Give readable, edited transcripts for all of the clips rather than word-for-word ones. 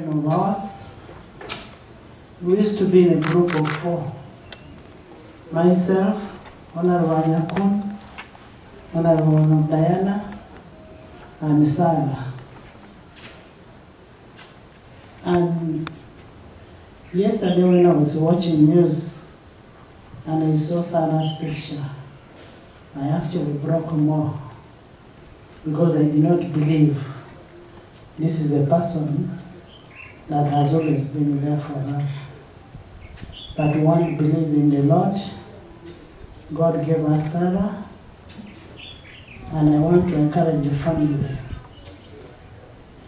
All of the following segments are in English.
friend of ours. We used to be in a group of 4. Myself, Honorable Nyakun, Honorable Diana, and Sarah. And yesterday when I was watching news and I saw Sarah's picture, I actually broke more because I did not believe this is a person that has always been there for us. But we want to believe in the Lord. God gave us Sarah, and I want to encourage the family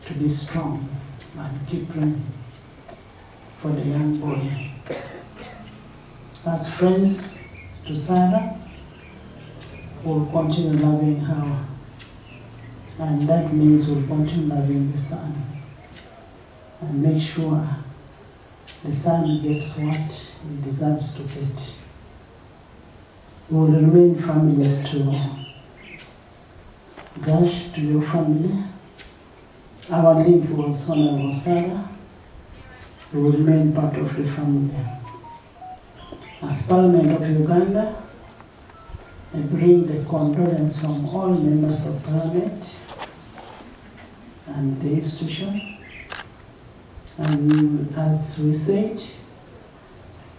to be strong and keep praying for the young boy. As friends to Sarah, we'll continue loving her, and that means we'll continue loving the son and make sure the son gets what he deserves to get. We will remain families to Gash, to your family. Our lead was Honorable Sarah. We will remain part of the family. As Parliament of Uganda, I bring the condolence from all members of Parliament and the institution. And as we said,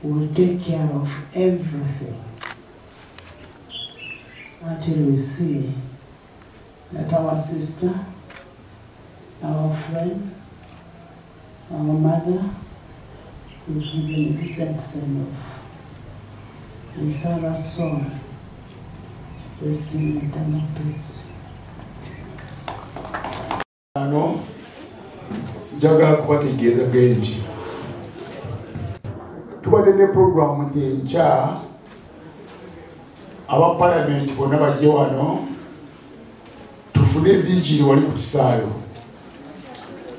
we will take care of everything until we see that our sister, our friend, our mother is given a decent send off. And Sarah's soul rest in eternal peace. Njagala kubategeeza nti tubadde ne programu nti enkya aba Parliament bonna bajje wano tufune vigili wali ku kisaayo.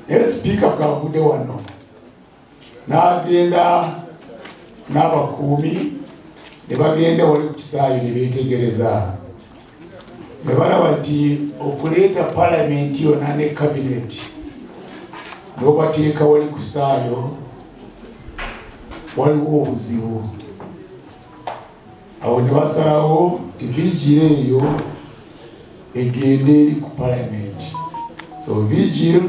Naye Spiika bw'avudde wano n'agenda n'abakuumi ne bagenda wali ku kisaayo ne beetegereza ne balaba nti okuleeta Parliament yonna ne Cabinet n'obateeka wali ku kisaayo waliwo obuzibu. Awo ne basalawo nti vigili eyo egende eri ku Parliament. So vigil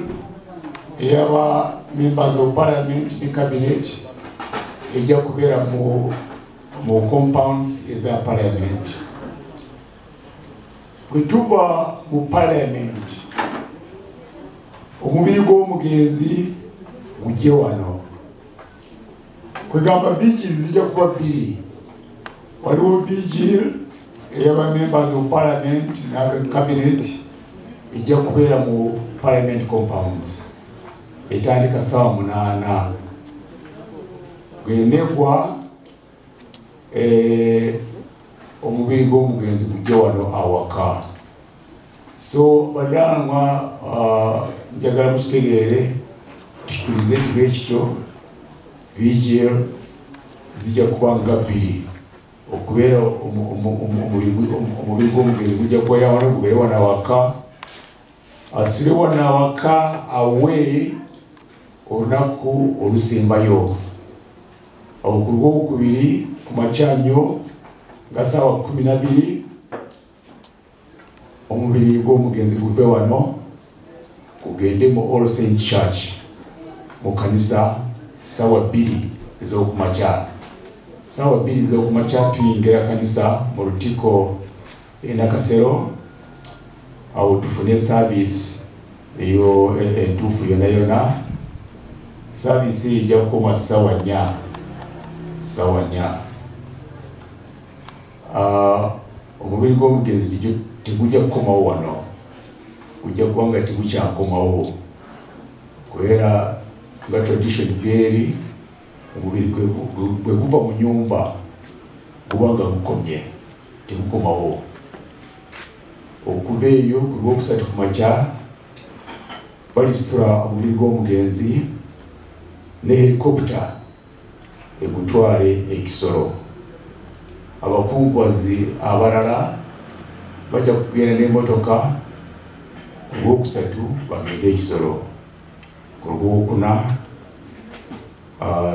ey'aba members of Parliament ne Cabinet ejja kubeera mu compounds eza Parliament. Bwe tuva mu Parliament, omubiri gw'omugenzi gujje wano. Kwegamba vigil zijja kuba 2. Waliwo vigil ey'aba members of Parliament n'aba Cabinet ejja kubeera mu Parliament compounds. Etandika saa 8. Bw'enegwa omubiri gw'omugenzi gujje wano awaka. So baddaanwa njagala mukitegeere tukirize tube kityo vigil zijja kuba nga 2 okubeera omubiri gw'omugenzi gujja kuba yawano gubeere wano awaka, asire wano awaka awe olunaku olusembayo. Awo ku Lwokubiri ku makya nnyo nga ssaawa 12 omubiri gw'omugenzi guve wano kugende mu All Saints Church mu kanisa ssaawa 2 ez'okumakya. Ssaawa 2 ez'okumakya tuyingira kanisa mu Lutikko e Nakasero. Awo tufune service eyo entuufu yonna yonna. Service ejja kukoma ssaawa 4. Omubiri gw'omugenzi tegujja kukomawo wano, gujja kuba nga tegukyakomawo kubera nga tradition bweri omubiri bwe guva mu nyumba guba nga gukomye tegukomawo. Okuva eyo ku Lwokusatu ku makya balisitula omubiri gw'omugenzi ne helicopter egutwale ekisoro. Abakungubazi abalala bajja kugenda n'emmotoka ku Lwokusatu bagende ekisoro. ku Lwokuna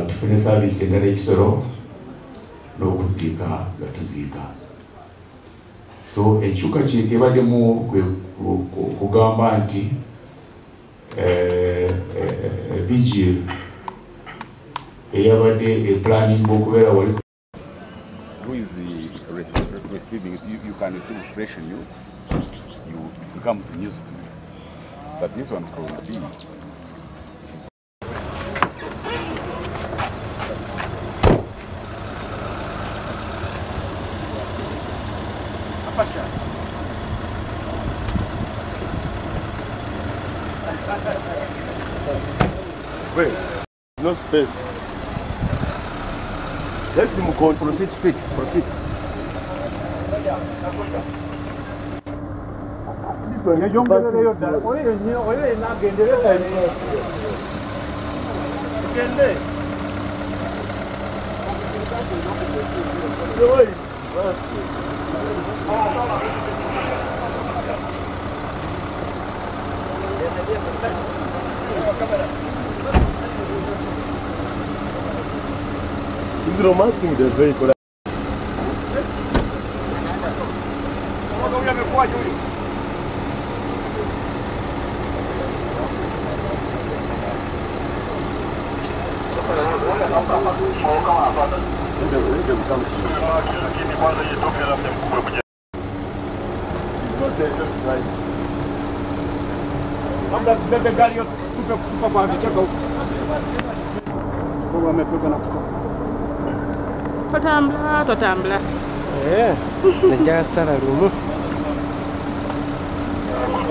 tufune service endala ekisolo n'okuziika nga tuziika. So enkyukakyuka ebaddemu kugamba nti vigil eyabadde planning okubeera wali. Who is receiving? You can receive fresh news. It becomes news to you. But this one from B. Wait, no space. Let him go. Proceed straight. Proceed. He's romancing the vehicle. Totambula. Najja sala lumu.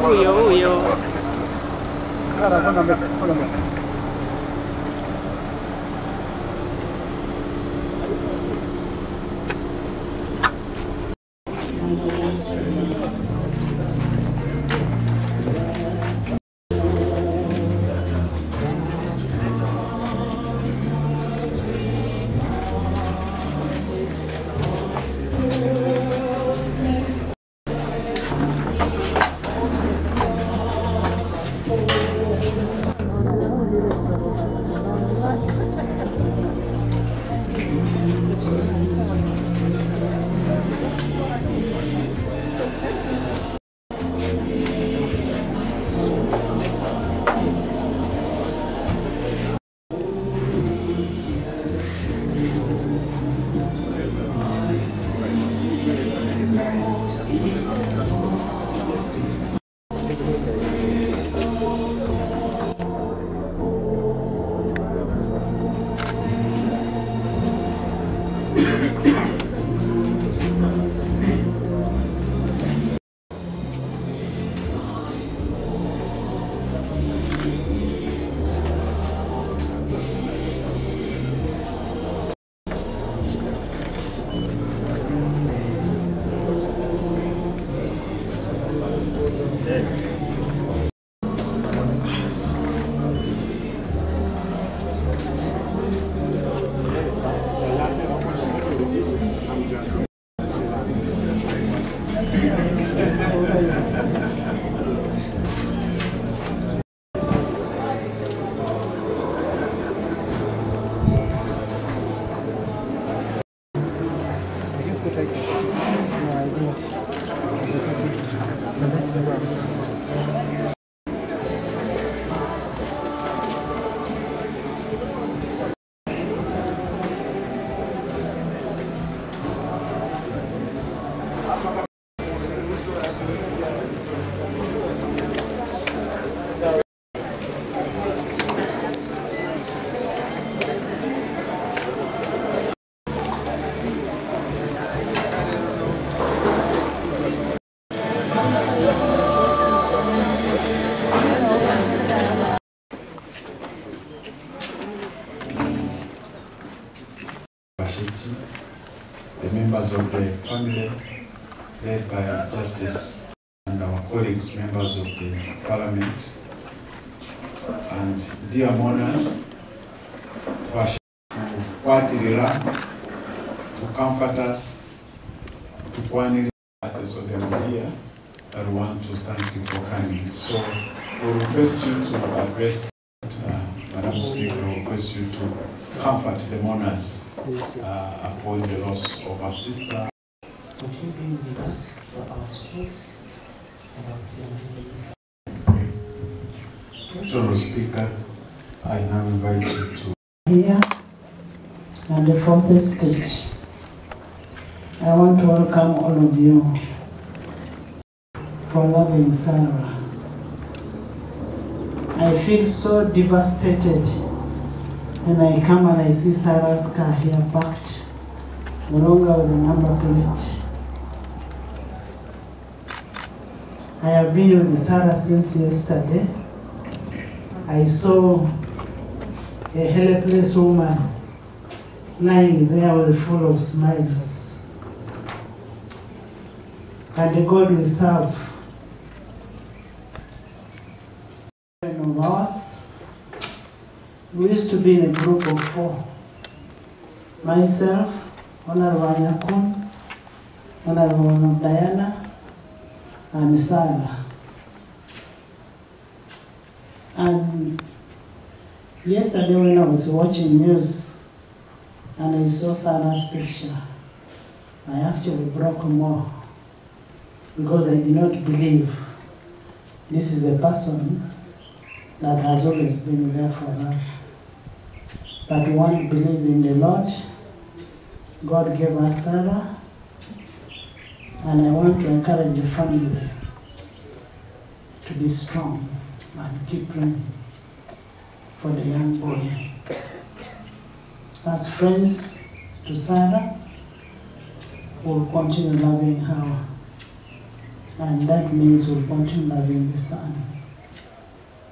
Uyo. The members of the family, led by Justice and our colleagues, members of the Parliament, and dear mourners, to comfort us, to quantify us of the media, I want to thank you for coming. So we request you to address Madam Speaker, I request you to comfort the mourners upon the loss of our sister. Would you be with us for our space? General Speaker, I now invite you to here and the fourth stage. I want to welcome all of you for loving Sarah. I feel so devastated when I come and I see Sarah's car here parked, no longer with a number plate. I have been with Sarah since yesterday. I saw a helpless woman lying there with full of smiles. And the God we serve, of ours, we used to be in a group of 4. Myself, Honorable Nyakun, Honorable Diana, and Sarah. And yesterday when I was watching news and I saw Sarah's picture, I actually broke more because I did not believe this is a person that has always been there for us. But we want to believe in the Lord. God gave us Sarah, and I want to encourage the family to be strong and keep praying for the young boy. As friends to Sarah, we'll continue loving her, and that means we'll continue loving the son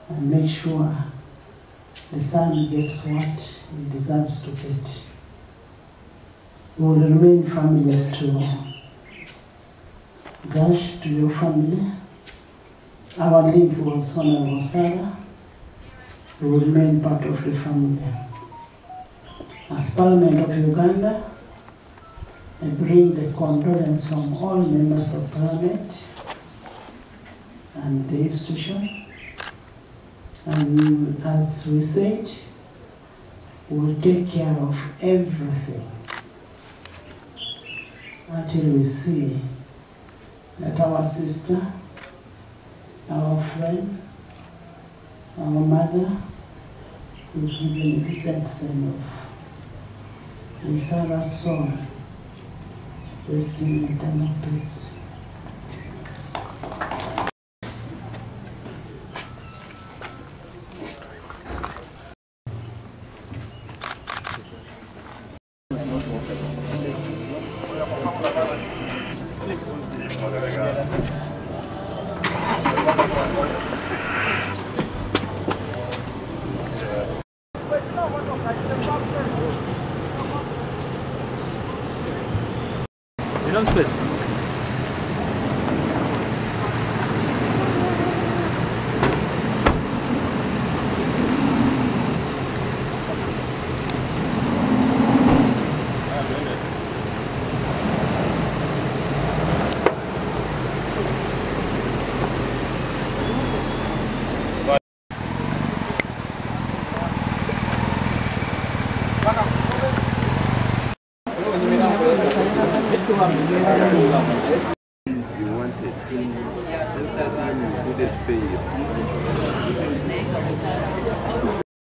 and make sure the son gets what he deserves to get. We will remain families to Gash, to your family. Our lead was Honorable Sarah. We will remain part of the family. As Parliament of Uganda, I bring the condolence from all members of Parliament and the institution. And as we said, we'll take care of everything until we see that our sister, our friend, our mother is given a decent send-off. And Sarah's soul rest in eternal peace.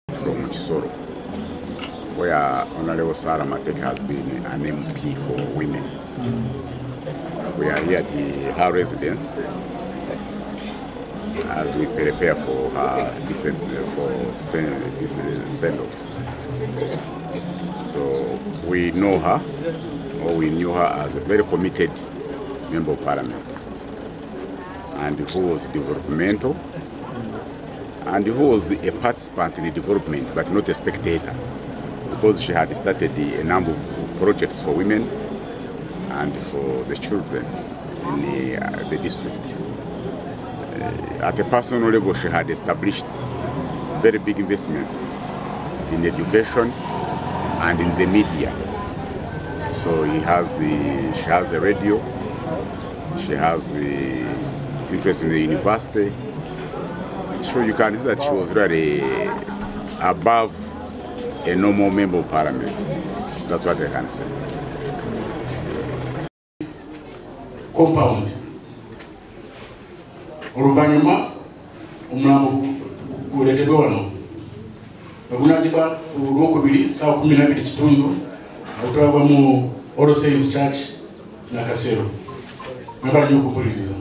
From Chisoro, where Honorable Sarah Mateke has been an MP for women. We are here at her residence as we prepare for her send-off. So we know her, or we knew her as a very committed member of Parliament, and who was developmental, and who was a participant in the development, but not a spectator, because she had started a number of projects for women and for the children in the district. At a personal level, she had established very big investments in education and in the media. So she has a radio, she has the interest in the university. So you can see that she was really above a normal member of parliament. That's what I can say. Compound. Oluvanyuma omulambo guleetebwe wano. Obunaagibwa olwokubiri ssaawa 12:00 obutwalibwa mu All Saints Church Nakasero. Mwebala nnyo okumpuliriza.